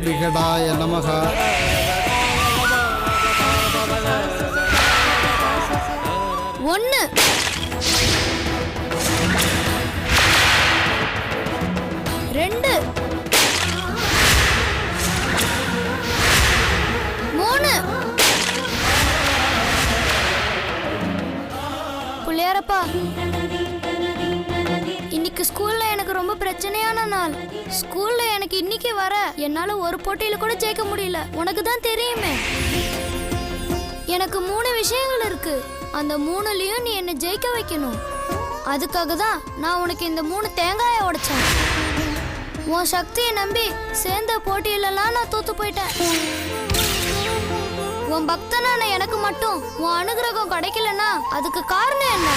விகடாய நமக. ஒன்று, ரெண்டு, மூணு. புள்ளியாரப்பா, இன்னைக்கு ஸ்கூல்ல எனக்கு ரொம்ப பிரச்சனையான நாள். ஸ்கூல்ல எனக்கு இன்னைக்கு வர என்னால ஒரு போட்டியில கூட ஜெயிக்க முடியல. உனக்கு தான் தெரியுமே. எனக்கு 3 விஷயங்கள் இருக்கு. அந்த 3லயும் நீ என்ன ஜெயிக்க வைக்கணும். அதுக்காக தான் நான் உனக்கு இந்த 3 தேங்காயை உடைச்சேன். உன் சக்தியை நம்பி சேர்ந்த போட்டியிலலாம் நான் தோத்து போயிட்டேன். உன் பக்தனான எனக்கு மட்டும் உன் அனுகிரகம் கிடைக்கலன்னா அதுக்கு காரணம் என்ன?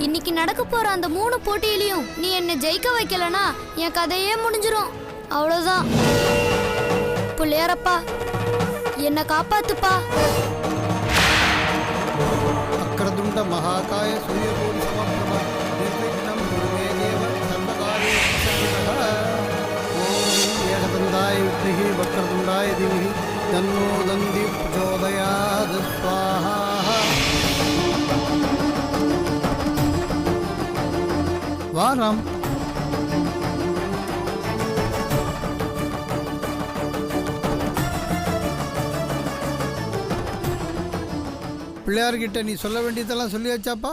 இன்னைக்கு நடக்க போற அந்த 3 போட்டியிலையும் நீ என்ன ஜெயிக்க வைக்கலனா என் கதையே முடிஞ்சிரும். அவ்வளவுதான். புள்ளியாரப்பா, என்ன காப்பாத்துப்பா. அக்ரதுண்ட மகாகாய சூரியகோடி சமப்பிரப நிர்விக்னம் குருமே தேவ சர்வகாரியேஷு. ஓம் ஏகதந்தாய வித்மஹி வக்ரதுண்டாய தீமஹி தன்னோ தந்தி பிரச்சோதயாத். ஸ்வாஹா. வாராம். பிள்ளையார்கிட்ட நீ சொல்ல வேண்டியதெல்லாம் சொல்லியாச்சாப்பா?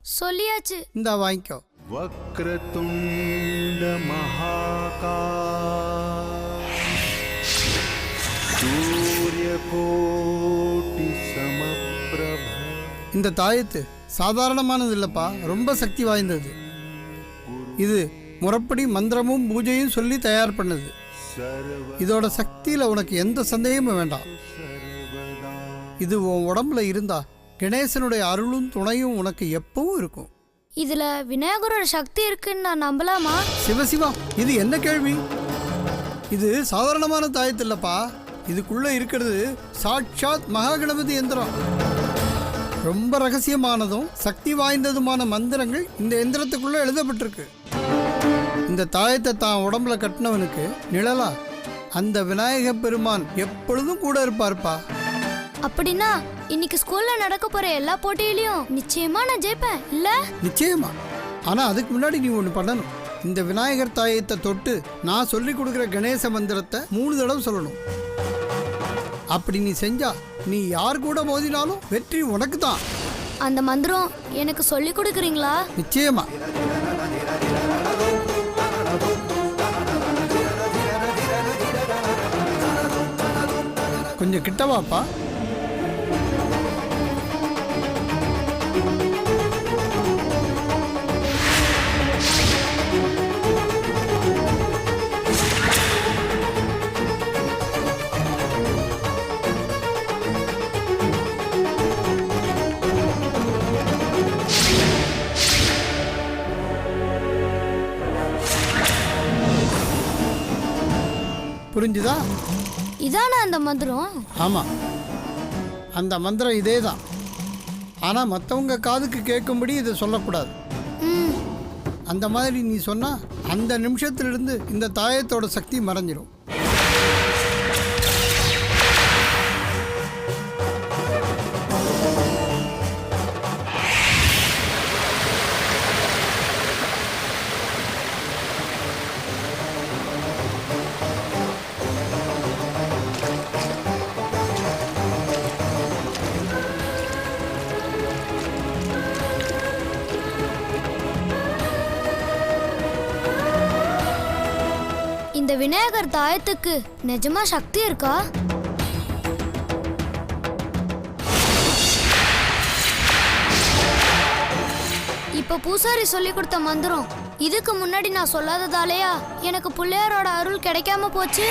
சொல்லியாச்சு. இந்தா வாங்கிக்கோ. வக்ரதுண்ட மகாகாய சூரியகோடி சமப்பிரப. இந்த தாயத்து சாதாரணமானது இல்லப்பா, ரொம்ப சக்தி வாய்ந்தது. இது முறைப்படி மந்திரமும் பூஜையும் சொல்லி தயார் பண்ணது. இதோட சக்தியில உனக்கு எந்த சந்தேகமும் வேண்டாம். இது உன் உடம்புல இருந்தா கணேசனுடைய அருளும் துணையும் உனக்கு எப்பவும் இருக்கும். இதுல விநாயகரோட சக்தி இருக்குன்னு நான் நம்பலாமா? சிவசிவா, இது என்ன கேள்வி? இது சாதாரணமான தாயத்து இல்லப்பா. இதுக்குள்ள இருக்கிறது சாட்சாத் மகாகணபதி எந்திரம். ரொம்ப ரகசியமானதும் சக்தி வாய்ந்ததுமான மந்திரங்கள் இந்த எந்திரத்துக்குள்ள எழுதப்பட்டிருக்கு. இந்த தாயத்தை தான் உடம்புல கட்டினவனுக்கு நிழலா அந்த விநாயக பெருமான் எப்பொழுதும் கூட இருப்பார்ப்பா. அப்படின்னா இன்னைக்கு ஸ்கூல்ல நடக்க போற எல்லா போட்டியிலையும் நிச்சயமா நான் ஜெயிப்பேன் இல்ல? நிச்சயமா. ஆனா அதுக்கு முன்னாடி நீ ஒண்ணு பண்ணணும். இந்த விநாயகர் தாயத்தை தொட்டு நான் சொல்லி கொடுக்குற கணேச மந்திரத்தை 3 தடவை சொல்லணும். அப்படி நீ செஞ்சா நீ யார் கூட மோதினாலும் வெற்றி உனக்கு தான். அந்த மந்திரம் எனக்கு சொல்லி கொடுக்குறீங்களா? நிச்சயமா. கொஞ்சம் கிட்டவாப்பா. புரிஞ்சுதா? இதான அந்த மந்திரம்? ஆமா, அந்த மந்திரம் இதே தான். ஆனா மற்றவங்க காதுக்கு கேட்கும்படி இதை சொல்லக்கூடாது. அந்த மாதிரி நீ சொன்னா அந்த நிமிஷத்திலிருந்து இந்த தாயத்தோட சக்தி மறைஞ்சிடும். இந்த விநாயகர் தாயத்துக்கு நிஜமா சக்தி இருக்கா? இப்ப பூசாரி சொல்லி கொடுத்த மந்திரம் இதுக்கு முன்னாடி நான் சொல்லாததாலேயா எனக்கு பிள்ளையாரோட அருள் கிடைக்காம போச்சு?